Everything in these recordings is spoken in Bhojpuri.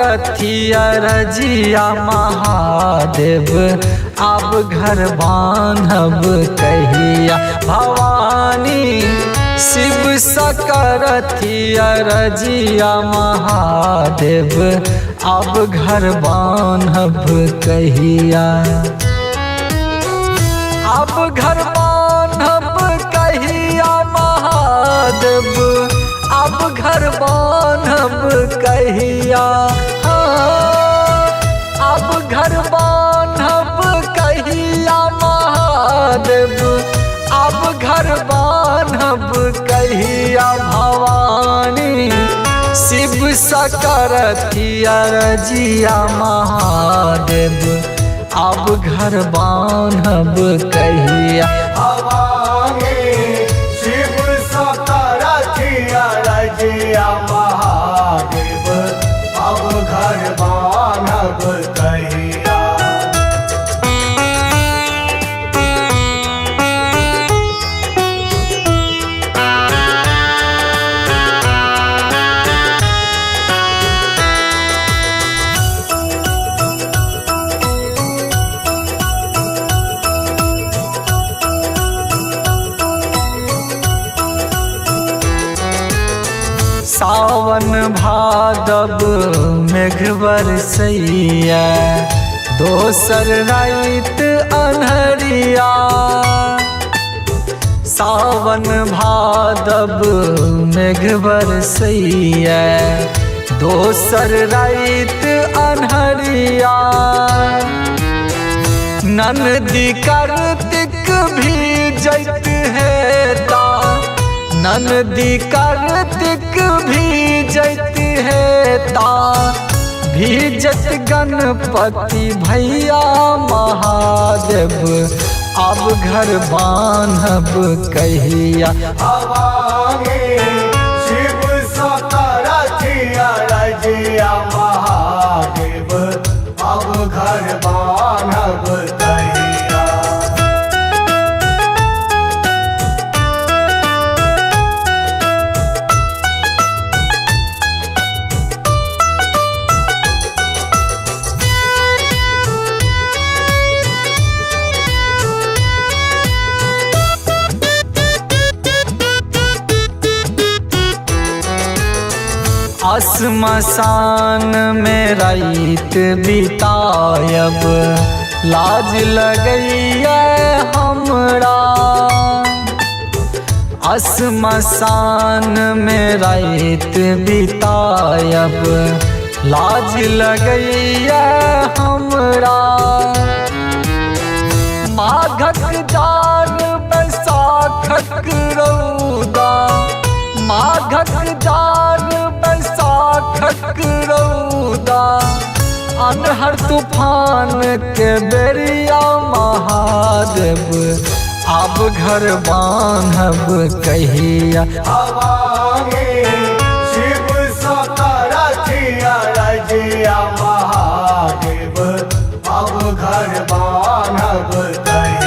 करथिया रजिया महादेव अब घर बांधब कहिया। भवानी शिव सकरथिया रजिया महादेव अब घर बांधब कहिया। अब घर बांधब कहिया महादेव अब घर बांधब कहिया। अब घर बांधब कहिया महादेव अब घर बांधब कहिया। भवानी शिव सकरथिया रजिया महादेव अब घर बांधब कहिया। भवानी शिव सकरथिया रजिया महादेव अब घर बांधब कहिया। सावन भादव मेघ बरसैया दोसर रात अन्हरिया। सावन भादव मेघ बरसैया दोसर रात अन्हरिया। ननदी कार्तिक भी जैत हेता ननदी कार्तिक भी जैत हेता। भीजत गणपति भैया महादेव अब घर बांधब कहिया। भवानी शिव सकरथिया रजिया महादेव अब घर बांधब कहिया। श्मशान में रात बितायब लाज लगैया हमरा। श्मशान में रात बितायब लाज लगैया हमरा। माघक जान बैसाखक रौदा माघक जान बैसाखक रौदा। अन्हर तूफान के बेरिया महादेव अब घर बांधब कहिया। भवानी शिव सकरथिया रजिया महादेव अब घर बांधब कहिया।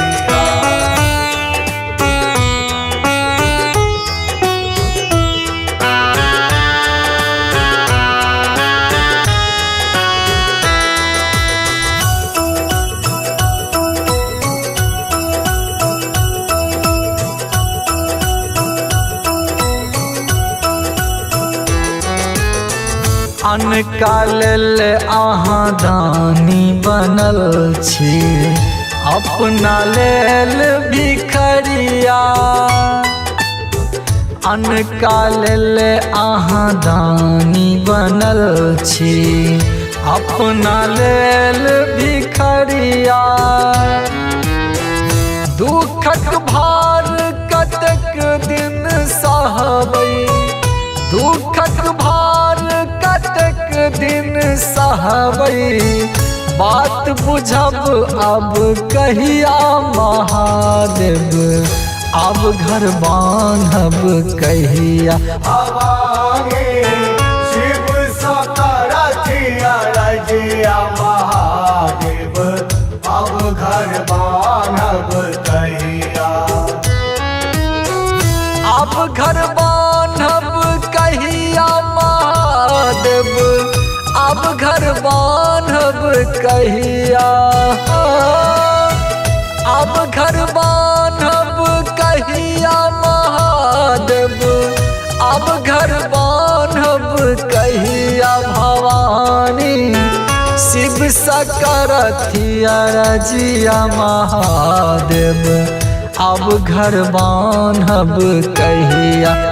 अनकाल अहाँ दानी बनल छी अपना लेल भिखरिया। अनकाल अहाँ दानी बनल छी अपना लेल भिखरिया। दुखक भार कतेक दिन सहबै दुखक भार कतेक दिन सहबै। बात बुझब अब कहिया महादेव अब घर बांधब कहिया। भवानी शिव सकरथिया रजिया महादेव अब घर बांधब कहिया। अब घर बांधब कहिया महादेव अब घर कहिया, अब घर बांधब कहिया महादेव, अब घर बांधब कहिया भवानी, शिव सकरथिया रजिया महादेव, अब घर बांधब कहिया।